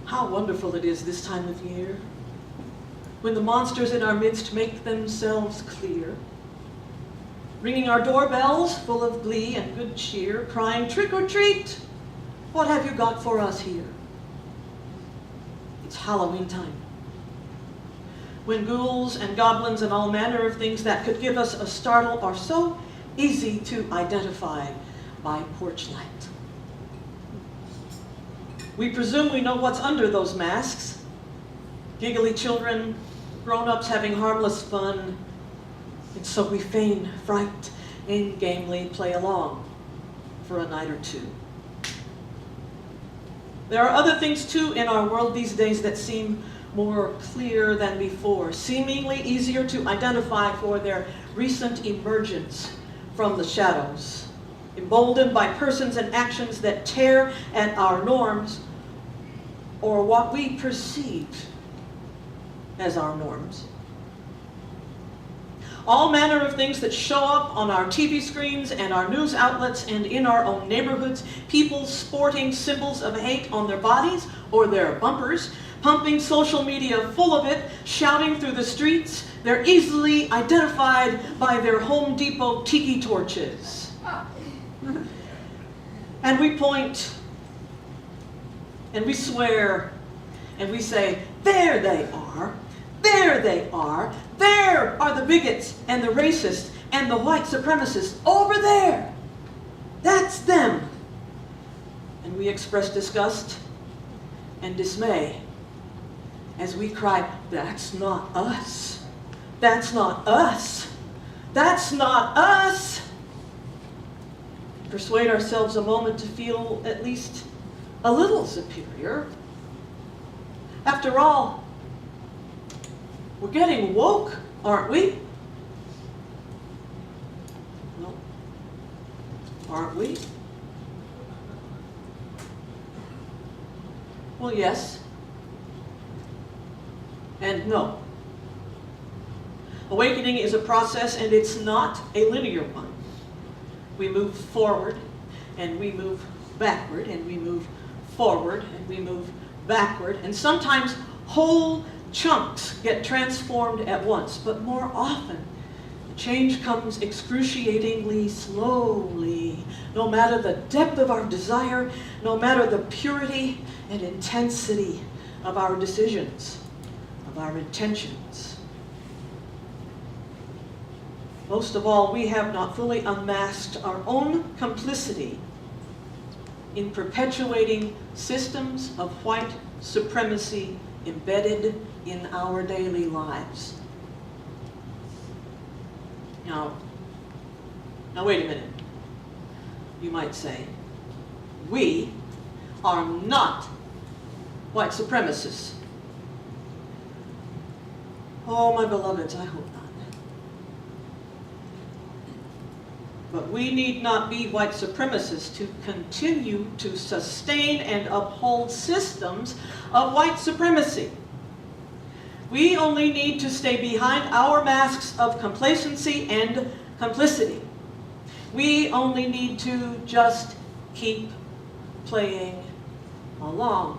How wonderful it is this time of year, when the monsters in our midst make themselves clear, ringing our doorbells full of glee and good cheer, crying, "Trick or treat, what have you got for us here?" It's Halloween time, when ghouls and goblins and all manner of things that could give us a startle are so easy to identify by porch light. We presume we know what's under those masks. Giggly children, grown-ups having harmless fun, and so we feign fright and gamely play along for a night or two. There are other things too in our world these days that seem more clear than before, seemingly easier to identify for their recent emergence from the shadows, emboldened by persons and actions that tear at our norms, or what we perceive as our norms. All manner of things that show up on our TV screens and our news outlets and in our own neighborhoods, people sporting symbols of hate on their bodies or their bumpers, pumping social media full of it, shouting through the streets. They're easily identified by their Home Depot tiki torches. And we point, and we swear, and we say, "There they are, there they are, there are the bigots and the racists and the white supremacists over there. That's them." And we express disgust and dismay as we cry, "That's not us, that's not us, that's not us." Persuade ourselves a moment to feel at least a little superior. After all, we're getting woke, aren't we? No. Aren't we? Well, yes. And no. Awakening is a process, and it's not a linear one. We move forward, and we move backward, and we move forward, and we move backward, and sometimes whole chunks get transformed at once, but more often the change comes excruciatingly slowly, no matter the depth of our desire, no matter the purity and intensity of our decisions, of our intentions. Most of all, we have not fully unmasked our own complicity in perpetuating systems of white supremacy embedded in our daily lives. Now wait a minute. You might say, we are not white supremacists. Oh, my beloveds, I hope not. But we need not be white supremacists to continue to sustain and uphold systems of white supremacy. We only need to stay behind our masks of complacency and complicity. We only need to just keep playing along.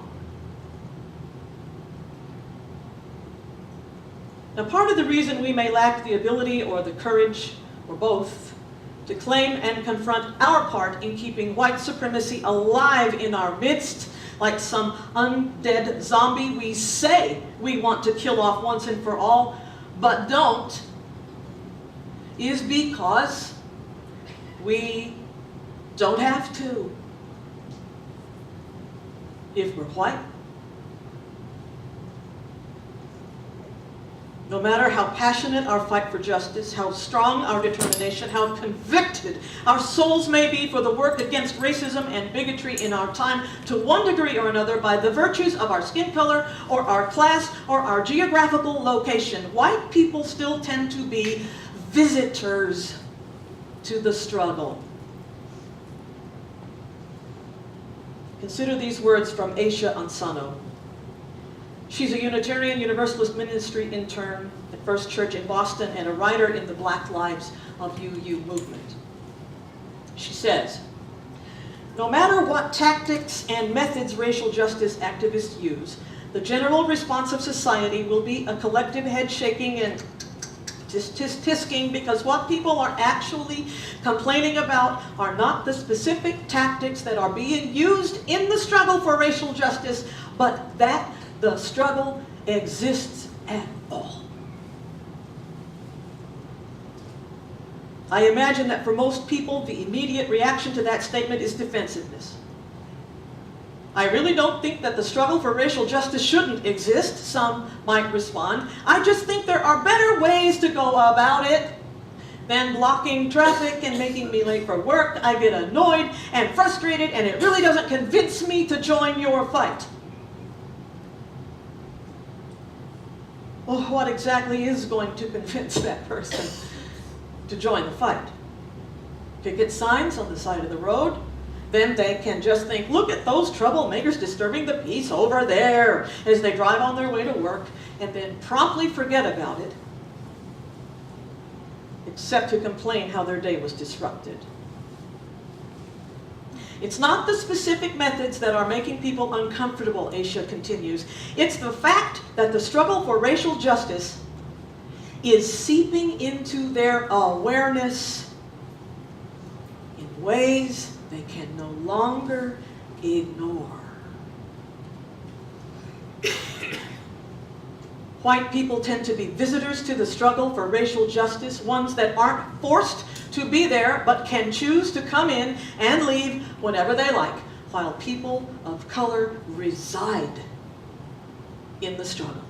Now, part of the reason we may lack the ability or the courage, or both, to claim and confront our part in keeping white supremacy alive in our midst, like some undead zombie we say we want to kill off once and for all, but don't, is because we don't have to. If we're white, no matter how passionate our fight for justice, how strong our determination, how convicted our souls may be for the work against racism and bigotry in our time, to one degree or another, by the virtues of our skin color or our class or our geographical location, white people still tend to be visitors to the struggle. Consider these words from Aisha Ansano. She's a Unitarian Universalist ministry intern at First Church in Boston and a writer in the Black Lives of UU movement. She says, No matter what tactics and methods racial justice activists use, the general response of society will be a collective head shaking and tisking, because what people are actually complaining about are not the specific tactics that are being used in the struggle for racial justice, but that the struggle exists at all. I imagine that for most people, the immediate reaction to that statement is defensiveness. I really don't think that the struggle for racial justice shouldn't exist, some might respond. I just think there are better ways to go about it than blocking traffic and making me late for work. I get annoyed and frustrated, and it really doesn't convince me to join your fight. Well, what exactly is going to convince that person to join the fight? Picket signs on the side of the road? Then they can just think, look at those troublemakers disturbing the peace over there, as they drive on their way to work, and then promptly forget about it, except to complain how their day was disrupted. It's not the specific methods that are making people uncomfortable, Aisha continues. It's the fact that the struggle for racial justice is seeping into their awareness in ways they can no longer ignore. White people tend to be visitors to the struggle for racial justice, ones that aren't forced to be there, but can choose to come in and leave whenever they like, while people of color reside in the struggle.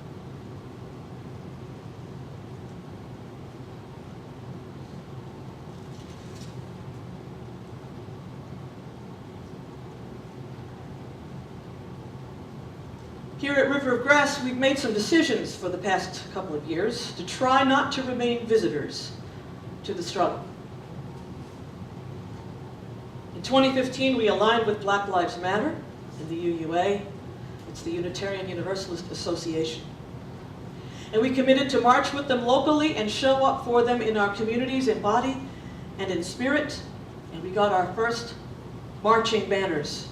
Here at River of Grass, we've made some decisions for the past couple of years to try not to remain visitors to the struggle. In 2015, we aligned with Black Lives Matter and the UUA. It's the Unitarian Universalist Association. And we committed to march with them locally and show up for them in our communities in body and in spirit. And we got our first marching banners.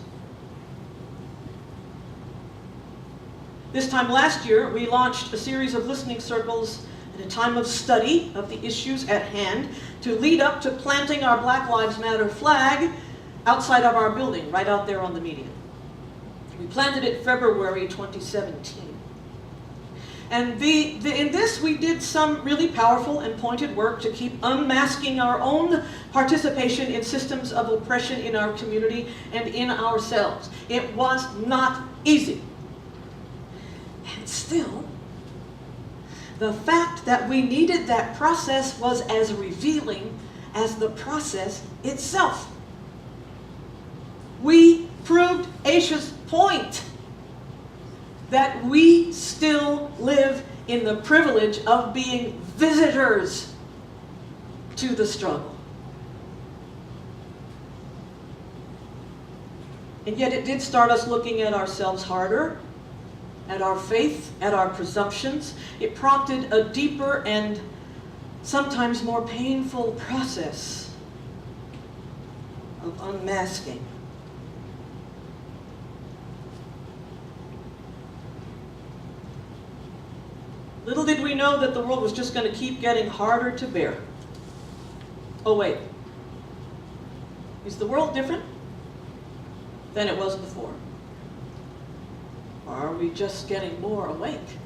This time last year, we launched a series of listening circles and a time of study of the issues at hand to lead up to planting our Black Lives Matter flag outside of our building, right out there on the median. We planted it February 2017. And in this, we did some really powerful and pointed work to keep unmasking our own participation in systems of oppression in our community and in ourselves. It was not easy. And still, the fact that we needed that process was as revealing as the process itself. We proved Aisha's point that we still live in the privilege of being visitors to the struggle. And yet it did start us looking at ourselves harder, at our faith, at our presumptions. It prompted a deeper and sometimes more painful process of unmasking. Little did we know that the world was just going to keep getting harder to bear. Oh wait, is the world different than it was before? Or are we just getting more awake?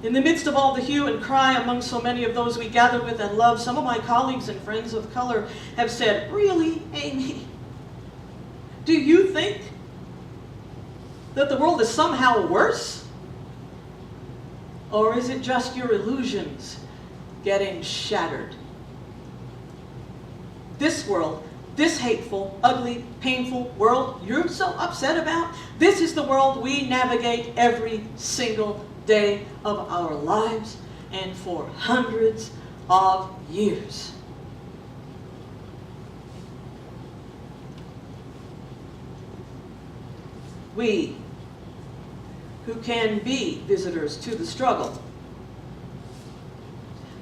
In the midst of all the hue and cry among so many of those we gather with and love, some of my colleagues and friends of color have said, "Really, Amy? Do you think that the world is somehow worse? Or is it just your illusions getting shattered? This world, this hateful, ugly, painful world you're so upset about, this is the world we navigate every single day of our lives and for hundreds of years." We, who can be visitors to the struggle,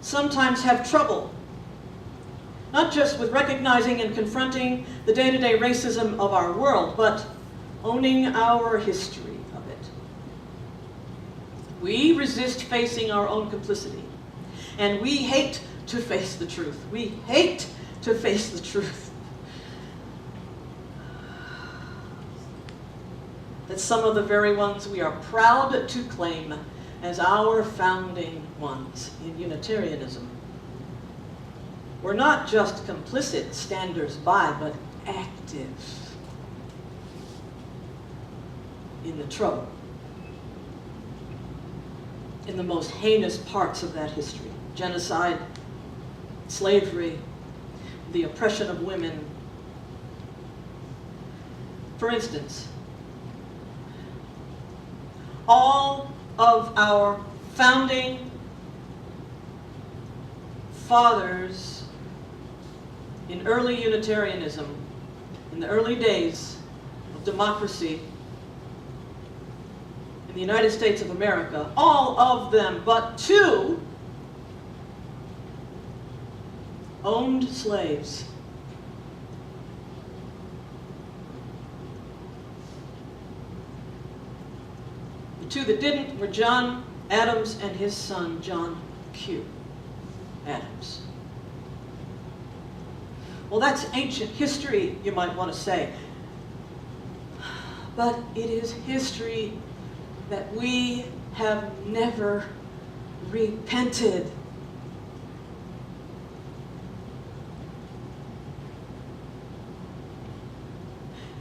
sometimes have trouble Not just with recognizing and confronting the day-to-day racism of our world, but owning our history of it. We resist facing our own complicity, and we hate to face the truth. We hate to face the truth. That some of the very ones we are proud to claim as our founding ones in Unitarianism were not just complicit standers-by, but active in the trouble, in the most heinous parts of that history: genocide, slavery, the oppression of women. For instance, all of our founding fathers in early Unitarianism, in the early days of democracy in the United States of America, all of them but two owned slaves. The two that didn't were John Adams and his son, John Q. Adams. Well, that's ancient history, you might want to say. But it is history that we have never repented.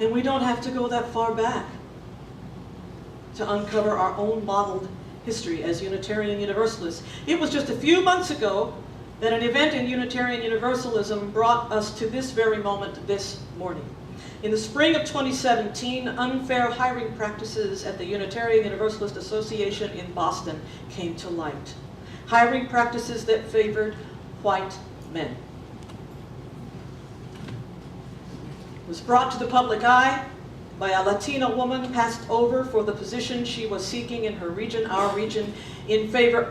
And we don't have to go that far back to uncover our own modeled history as Unitarian Universalists. It was just a few months ago that an event in Unitarian Universalism brought us to this very moment this morning. In the spring of 2017, unfair hiring practices at the Unitarian Universalist Association in Boston came to light. Hiring practices that favored white men. It was brought to the public eye by a Latina woman passed over for the position she was seeking in her region, our region, in favor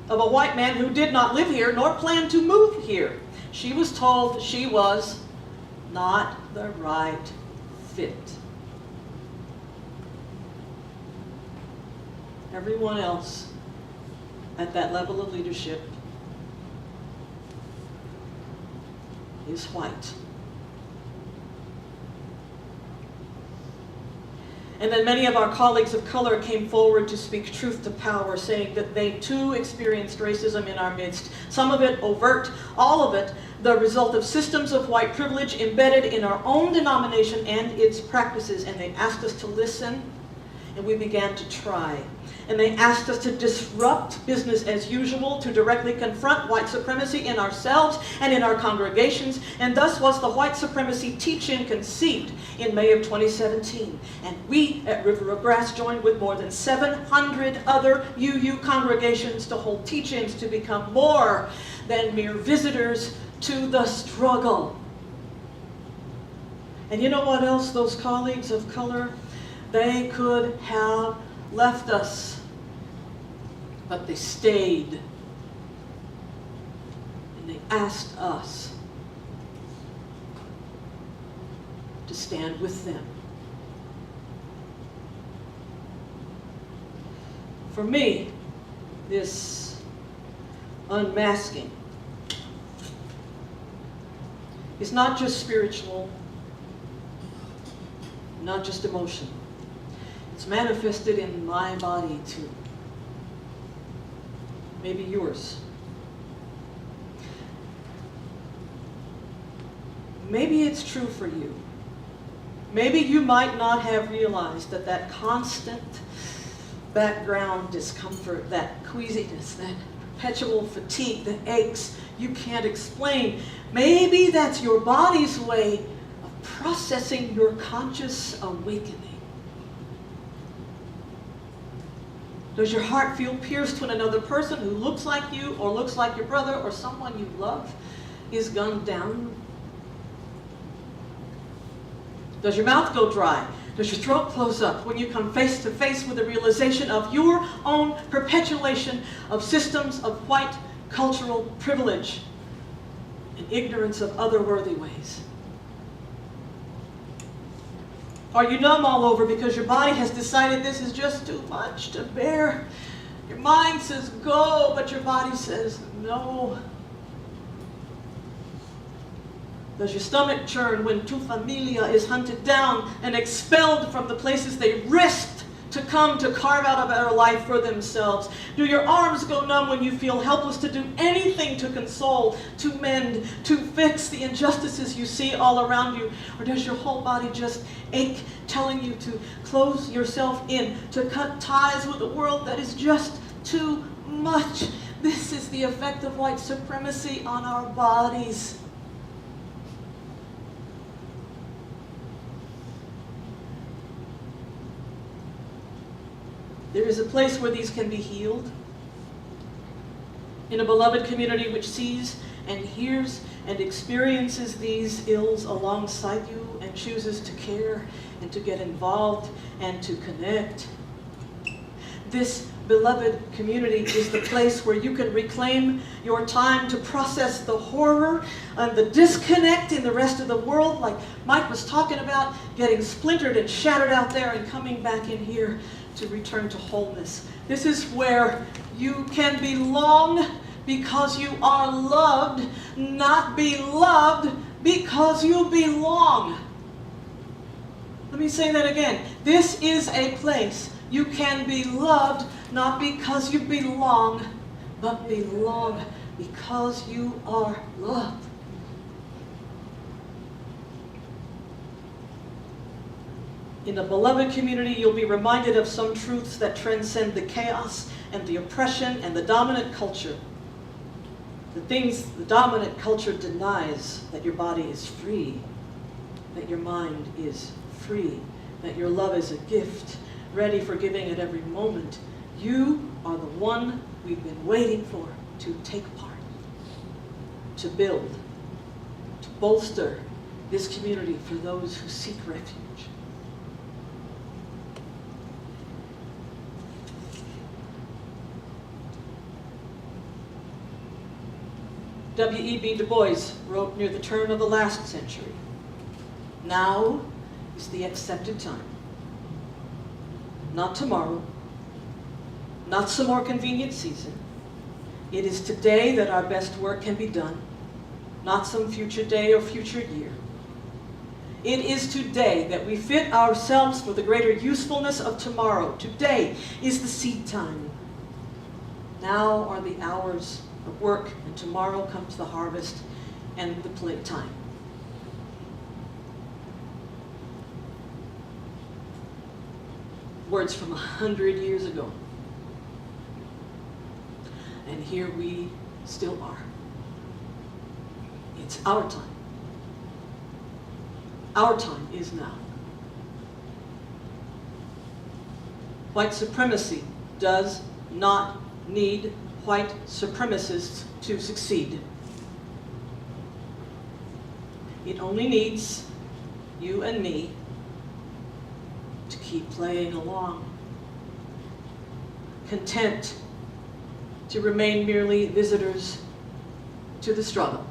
of a white man who did not live here nor plan to move here. She was told she was not the right fit. Everyone else at that level of leadership is white. And then many of our colleagues of color came forward to speak truth to power, saying that they too experienced racism in our midst. Some of it overt, all of it the result of systems of white privilege embedded in our own denomination and its practices. And they asked us to listen, and we began to try. And they asked us to disrupt business as usual, to directly confront white supremacy in ourselves and in our congregations. And thus was the white supremacy teach-in conceived in May of 2017. And we at River of Grass joined with more than 700 other UU congregations to hold teach-ins to become more than mere visitors to the struggle. And you know what else, those colleagues of color? They could have left us, but they stayed. And they asked us to stand with them. For me, this unmasking is not just spiritual, not just emotional. It's manifested in my body too. Maybe yours. Maybe it's true for you. Maybe you might not have realized that that constant background discomfort, that queasiness, that perpetual fatigue, the aches you can't explain, maybe that's your body's way of processing your conscious awakening. Does your heart feel pierced when another person who looks like you or looks like your brother or someone you love is gunned down? Does your mouth go dry? Does your throat close up when you come face to face with the realization of your own perpetuation of systems of white cultural privilege and ignorance of other worthy ways? Are you numb all over because your body has decided this is just too much to bear? Your mind says go, but your body says no. Does your stomach churn when tu familia is hunted down and expelled from the places they risked to come to carve out a better life for themselves? Do your arms go numb when you feel helpless to do anything to console, to mend, to fix the injustices you see all around you? Or does your whole body just ache, telling you to close yourself in, to cut ties with a world that is just too much? This is the effect of white supremacy on our bodies. There is a place where these can be healed. In a beloved community which sees and hears and experiences these ills alongside you and chooses to care and to get involved and to connect. This beloved community is the place where you can reclaim your time to process the horror and the disconnect in the rest of the world, like Mike was talking about, getting splintered and shattered out there and coming back in here to return to wholeness. This is where you can belong because you are loved, not be loved because you belong. Let me say that again. This is a place you can be loved, not because you belong, but belong because you are loved. In a beloved community, you'll be reminded of some truths that transcend the chaos and the oppression and the dominant culture. The things the dominant culture denies: that your body is free, that your mind is free, that your love is a gift, ready for giving at every moment. You are the one we've been waiting for to take part, to build, to bolster this community for those who seek refuge. W.E.B. Du Bois wrote near the turn of the last century, "Now is the accepted time. Not tomorrow, not some more convenient season. It is today that our best work can be done, not some future day or future year. It is today that we fit ourselves for the greater usefulness of tomorrow. Today is the seed time. Now are the hours of work, and tomorrow comes the harvest and the playtime." Words from 100 years ago. And here we still are. It's our time. Our time is now. White supremacy does not need white supremacists to succeed. It only needs you and me to keep playing along, content to remain merely visitors to the struggle.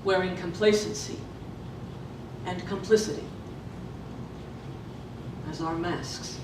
Wearing complacency and complicity as our masks.